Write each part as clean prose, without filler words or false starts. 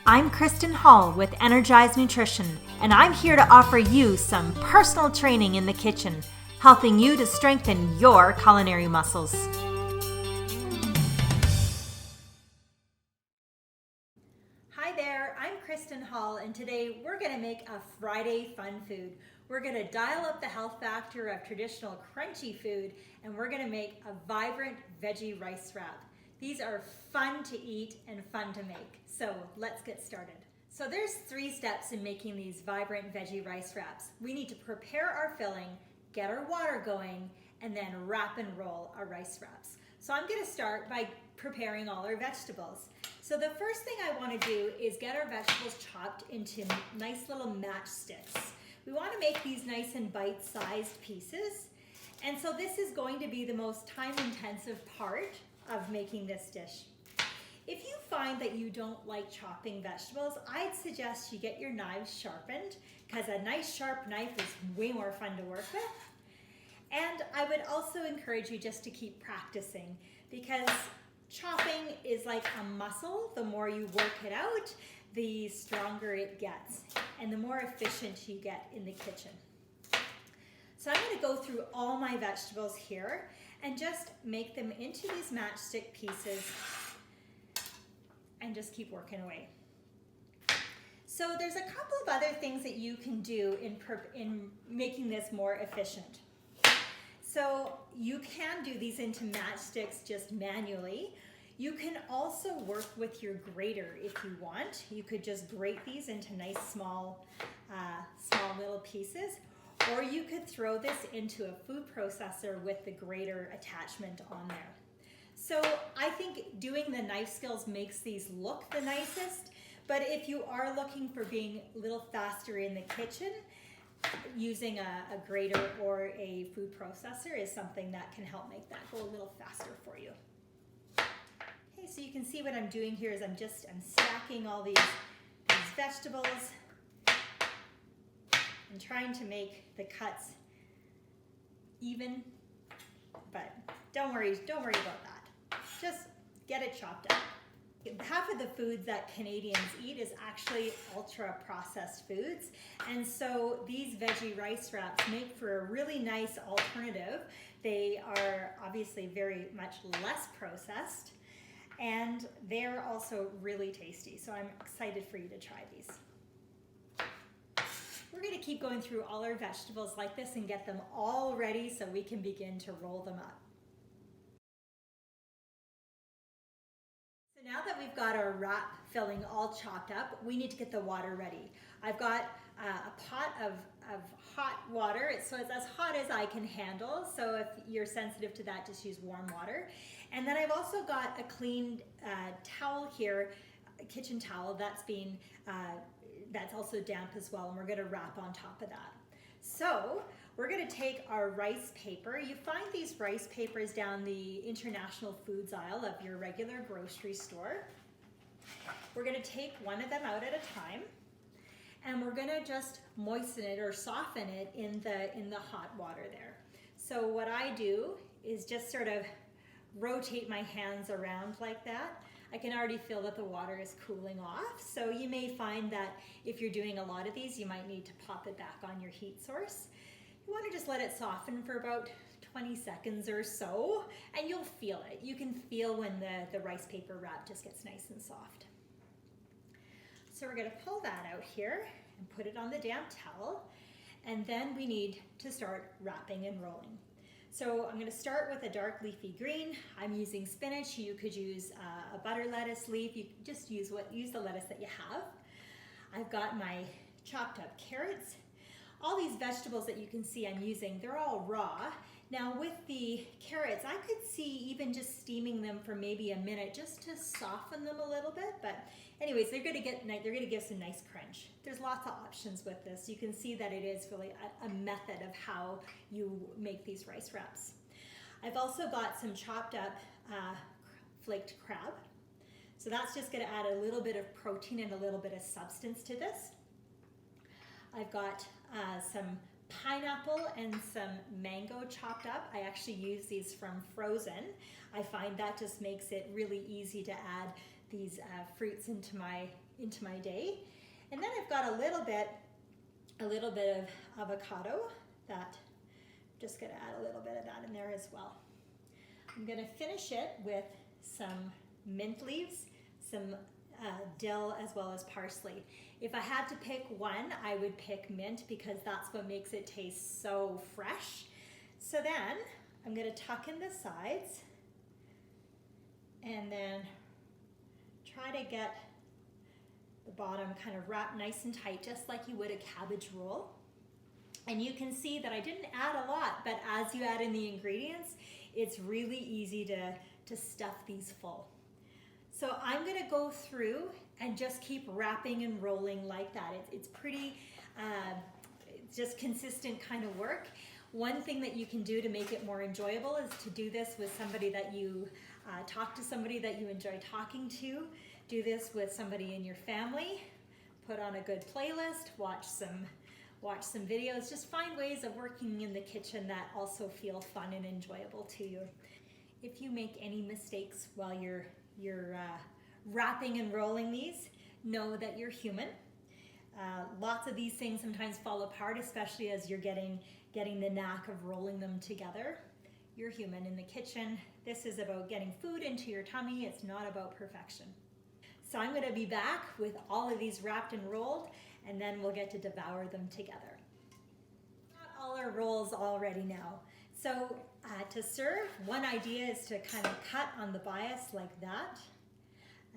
I'm Kristen Hall with Energized Nutrition, and I'm here to offer you some personal training in the kitchen, helping you to strengthen your culinary muscles. Hi there, I'm Kristen Hall, and today we're going to make a Friday fun food. We're going to dial up the health factor of traditional crunchy food, and we're going to make a vibrant veggie rice wrap. These are fun to eat and fun to make. So let's get started. So there's 3 steps in making these vibrant veggie rice wraps. We need to prepare our filling, get our water going, and then wrap and roll our rice wraps. So I'm going to start by preparing all our vegetables. So the first thing I want to do is get our vegetables chopped into nice little matchsticks. We want to make these nice and bite-sized pieces. And so this is going to be the most time-intensive part of making this dish. If you find that you don't like chopping vegetables, I'd suggest you get your knives sharpened, because a nice sharp knife is way more fun to work with. And I would also encourage you just to keep practicing, because chopping is like a muscle. The more you work it out, the stronger it gets and the more efficient you get in the kitchen. So I'm going to go through all my vegetables here and just make them into these matchstick pieces and just keep working away. So there's a couple of other things that you can do in making this more efficient. So you can do these into matchsticks just manually. You can also work with your grater if you want. You could just grate these into nice small little pieces, or you could throw this into a food processor with the grater attachment on there. So I think doing the knife skills makes these look the nicest, but if you are looking for being a little faster in the kitchen, using a grater or a food processor is something that can help make that go a little faster for you. Okay, so you can see what I'm doing here is I'm stacking all these vegetables and trying to make the cuts even, but don't worry about that. Just get it chopped up. Half of the foods that Canadians eat is actually ultra processed foods, and so these veggie rice wraps make for a really nice alternative. They are obviously very much less processed, and they're also really tasty, so I'm excited for you to try these. We're going to keep going through all our vegetables like this and get them all ready so we can begin to roll them up. So now that we've got our wrap filling all chopped up, we need to get the water ready. I've got a pot of hot water, so it's as hot as I can handle, so if you're sensitive to that, just use warm water. And then I've also got a clean towel here, a kitchen towel that's also damp as well, and we're going to wrap on top of that. So we're going to take our rice paper. You find these rice papers down the international foods aisle of your regular grocery store. We're going to take one of them out at a time, and we're going to just moisten it or soften it in the hot water there. So what I do is just sort of rotate my hands around like that. I can already feel that the water is cooling off, so you may find that if you're doing a lot of these, you might need to pop it back on your heat source. You want to just let it soften for about 20 seconds or so, and you'll feel it. You can feel when the rice paper wrap just gets nice and soft. So we're going to pull that out here and put it on the damp towel, and then we need to start wrapping and rolling. So I'm going to start with a dark leafy green. I'm using spinach. You could use a butter lettuce leaf. You just use the lettuce that you have. I've got my chopped up carrots. All these vegetables that you can see I'm using, they're all raw. Now with the carrots, I could see even just steaming them for maybe a minute just to soften them a little bit. But anyways, they're going to give some nice crunch. There's lots of options with this. You can see that it is really a method of how you make these rice wraps. I've also got some chopped up flaked crab. So that's just going to add a little bit of protein and a little bit of substance to this. I've got some pineapple and some mango chopped up. I actually use these from frozen. I find that just makes it really easy to add fruits into my day. And then I've got a little bit of avocado that I'm just gonna add a little bit of that in there as well. I'm gonna finish it with some mint leaves, some dill, as well as parsley. If I had to pick one, I would pick mint because that's what makes it taste so fresh. So then I'm gonna tuck in the sides and then try to get the bottom kind of wrapped nice and tight, just like you would a cabbage roll. And you can see that I didn't add a lot, but as you add in the ingredients, it's really easy to stuff these full. So I'm gonna go through and just keep wrapping and rolling like that. It's pretty just consistent kind of work. One thing that you can do to make it more enjoyable is to do this with somebody that you talk to somebody that you enjoy talking to. Do this with somebody in your family. Put on a good playlist, watch some videos. Just find ways of working in the kitchen that also feel fun and enjoyable to you. If you make any mistakes while you're wrapping and rolling these, know that you're human. Lots of these things sometimes fall apart, especially as you're getting the knack of rolling them together. You're human in the kitchen. This is about getting food into your tummy. It's not about perfection. So I'm going to be back with all of these wrapped and rolled, and then we'll get to devour them together. Got all our rolls all ready now. So to serve, one idea is to kind of cut on the bias like that.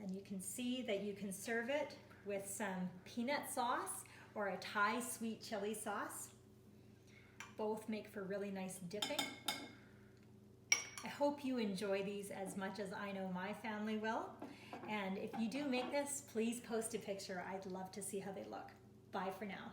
And you can see that you can serve it with some peanut sauce or a Thai sweet chili sauce. Both make for really nice dipping. I hope you enjoy these as much as I know my family will. And if you do make this, please post a picture. I'd love to see how they look. Bye for now.